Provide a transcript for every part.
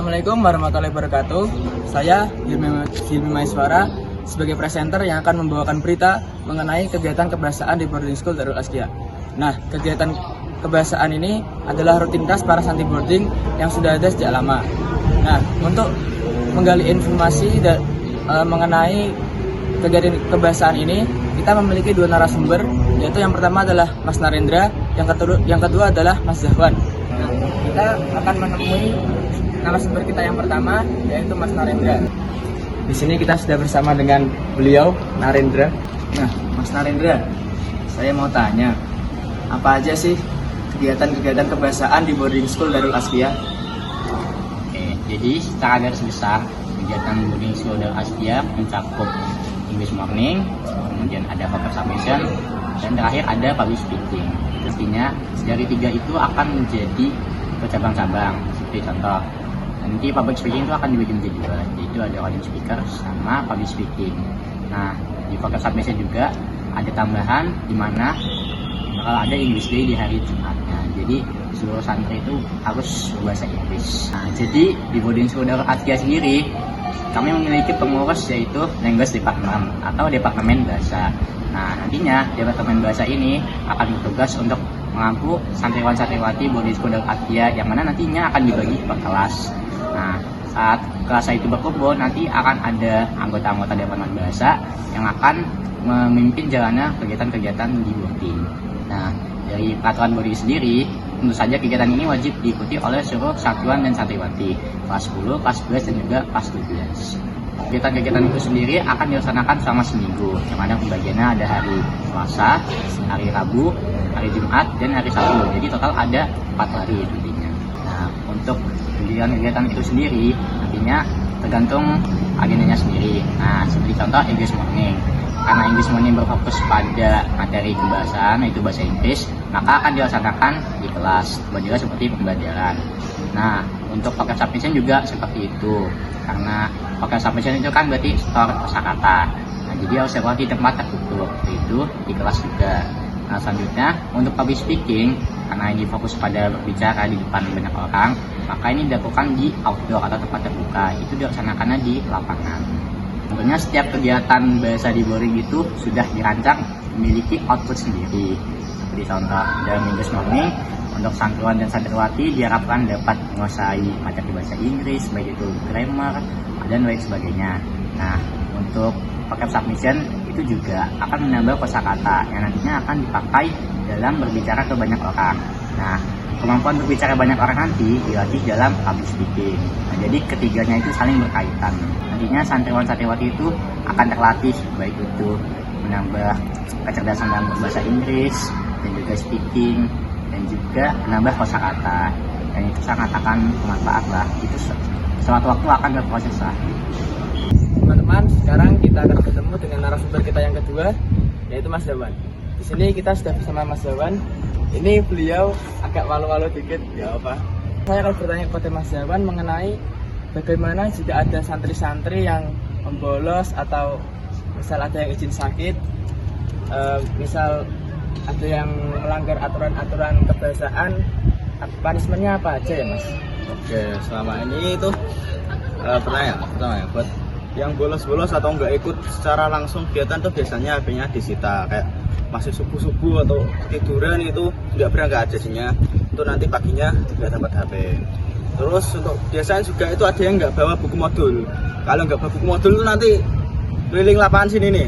Assalamualaikum warahmatullahi wabarakatuh. Saya Hilmi Maiswara sebagai presenter yang akan membawakan berita mengenai kegiatan kebahasaan di boarding school Darul Azkia. Nah, kegiatan kebahasaan ini adalah rutinitas para santri boarding yang sudah ada sejak lama. Nah, untuk menggali informasi mengenai kegiatan kebahasaan ini, kita memiliki dua narasumber, yaitu yang pertama adalah Mas Narendra, yang kedua adalah Mas Zahwan. Nah, kita akan menemui narasumber kita yang pertama, yaitu Mas Narendra. Di sini kita sudah bersama dengan beliau, Narendra. Nah, Mas Narendra, saya mau tanya, apa aja sih kegiatan-kegiatan kebahasaan di boarding school Darul Azkia? Jadi secara garis besar, kegiatan boarding school Darul Azkia mencakup English morning, kemudian ada focus submission, dan terakhir ada public speaking. Pastinya dari tiga itu akan menjadi bercabang-cabang. Seperti contoh, nanti public speaking itu akan dibagi menjadi dua, yaitu ada audience speaker sama public speaking. Nah, di focus submission juga ada tambahan di mana bakal ada English Day di hari Jumatnya. Jadi seluruh santri itu harus berbahasa Inggris. Nah, jadi di boarding school Darul Azkia sendiri kami memiliki pengurus, yaitu Language Department atau Departemen Bahasa. Nah, nantinya Departemen Bahasa ini akan bertugas untuk mengampu santriwan-santriwati boarding school Darul Azkia yang mana nantinya akan dibagi per kelas. Nah, saat kelas itu berkumpul, nanti akan ada anggota-anggota Departemen Bahasa yang akan memimpin jalannya kegiatan-kegiatan di boarding. Nah, dari peraturan boarding sendiri, tentu saja kegiatan ini wajib diikuti oleh seluruh satuan dan santriwati kelas 10, kelas 11, dan juga kelas 12. Kegiatan-kegiatan itu sendiri akan dilaksanakan selama seminggu, yang mana pembagiannya ada hari Selasa, hari Rabu, hari Jumat, dan hari Sabtu. Jadi total ada 4 hari intinya. Nah, untuk kegiatan-kegiatan itu sendiri nantinya tergantung agendanya sendiri. Nah, seperti contoh English morning. Karena English morning berfokus pada materi kebahasaan, yaitu bahasa Inggris, maka akan dilaksanakan di kelas, juga seperti pembelajaran. Nah, untuk paket submission juga seperti itu, karena paket submission itu kan berarti store kosakata. Nah, jadi harus di tempat tertutup, itu di kelas juga. Nah, selanjutnya untuk public speaking, karena ini fokus pada berbicara di depan banyak orang, maka ini dilakukan di outdoor atau tempat terbuka, itu dilaksanakannya di lapangan. Tentunya setiap kegiatan bahasa di boarding itu sudah dirancang memiliki output sendiri. Seperti contoh dalam English morning, untuk santriwan dan santriwati diharapkan dapat menguasai materi bahasa Inggris, baik itu grammar dan lain sebagainya. Nah, untuk paket submission itu juga akan menambah kosakata yang nantinya akan dipakai dalam berbicara ke banyak orang. Nah, kemampuan berbicara banyak orang nanti dilatih dalam public speaking. Nah, jadi ketiganya itu saling berkaitan. Nantinya santriwan-santriwati itu akan terlatih, baik itu menambah kecerdasan dalam berbahasa Inggris, dan juga speaking, dan juga menambah kosakata. Dan itu sangat akan bermanfaat lah. Itu suatu waktu akan berproses lah. Teman-teman, sekarang kita akan bertemu dengan narasumber kita yang kedua, yaitu Mas Zahwan. Di sini kita sudah bersama Mas Zahwan. Ini beliau agak malu-malu dikit, ya apa? Saya akan bertanya kepada Mas Zahwan mengenai bagaimana jika ada santri-santri yang membolos atau misal ada yang izin sakit, misal ada yang melanggar aturan-aturan kebahasaan, punishment-nya apa aja ya, Mas? Oke, selama ini itu pertama ya, buat yang bolos-bolos atau nggak ikut secara langsung kegiatan tuh biasanya HP-nya disita, kayak masih subuh-subuh atau tiduran itu nggak ada hasilnya, itu nanti paginya nggak dapat HP. Terus untuk biasanya juga itu ada yang nggak bawa buku modul. Kalau nggak bawa buku modul itu nanti keliling lapangan sini nih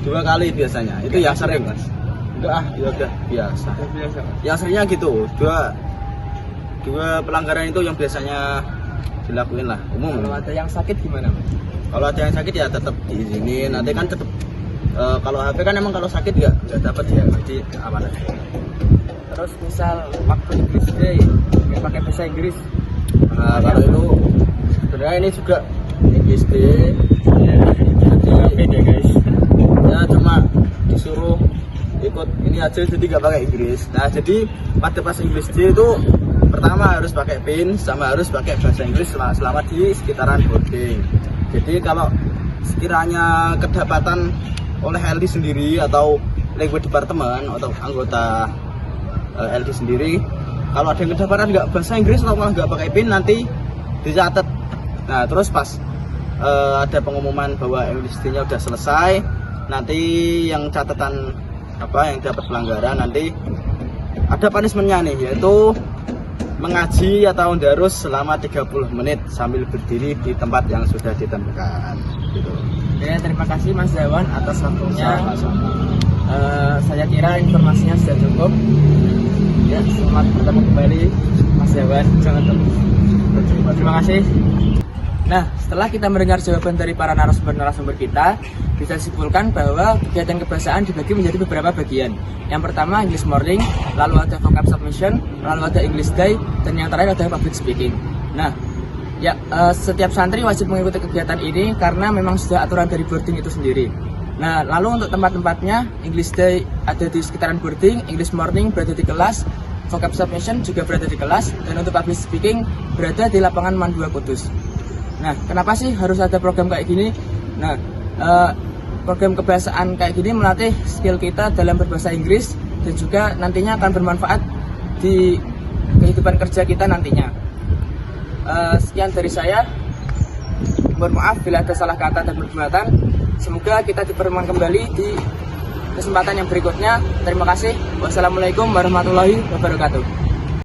2 kali biasanya, itu yang sering, Mas. Enggak, ya udah biasa. Yang seringnya gitu, dua pelanggaran itu yang biasanya dilakuin lah umum. Kalau ada yang sakit gimana, Mas? Kalau ada yang sakit ya tetap diizinin. Nanti kan tetap kalau HP kan emang kalau sakit nggak dapat ya, nanti aman aja. Terus misal waktu English Day nggak pakai bahasa Inggris, Kalau itu sebenarnya ini juga English Day, jadi beda guys. ya cuma disuruh ikut ini aja, jadi nggak pakai Inggris. Nah, jadi pada pas English Day itu pertama harus pakai PIN sama harus pakai bahasa Inggris selama di sekitaran boarding. Jadi kalau sekiranya kedapatan oleh LD sendiri atau language department atau anggota LD sendiri, kalau ada yang kedapatan nggak bahasa Inggris atau malah nggak pakai PIN, nanti dicatat. Nah terus pas ada pengumuman bahwa English Day-nya udah selesai, nanti yang catatan yang dapat pelanggaran nanti ada punishment-nya nih, yaitu mengaji atau darus selama 30 menit sambil berdiri di tempat yang sudah ditentukan gitu. Ya, terima kasih Mas Zawan atas waktunya. Saya kira informasinya sudah cukup. Ya, selamat bertemu kembali Mas Zawan. Terima kasih. Nah, setelah kita mendengar jawaban dari para narasumber kita, bisa disimpulkan bahwa kegiatan kebahasaan dibagi menjadi beberapa bagian. Yang pertama English Morning, lalu ada vocab submission, lalu ada English Day, dan yang terakhir ada public speaking. Nah, ya setiap santri wajib mengikuti kegiatan ini karena memang sudah aturan dari boarding itu sendiri. Nah, lalu untuk tempat-tempatnya, English Day ada di sekitaran boarding, English Morning berada di kelas, vocab submission juga berada di kelas, dan untuk public speaking berada di lapangan MAN 2 Kudus. Nah, kenapa sih harus ada program kayak gini? Nah, program kebahasaan kayak gini melatih skill kita dalam berbahasa Inggris dan juga nantinya akan bermanfaat di kehidupan kerja kita nantinya. Sekian dari saya. Mohon maaf bila ada salah kata dan perbuatan. Semoga kita dipertemukan kembali di kesempatan yang berikutnya. Terima kasih. Wassalamualaikum warahmatullahi wabarakatuh.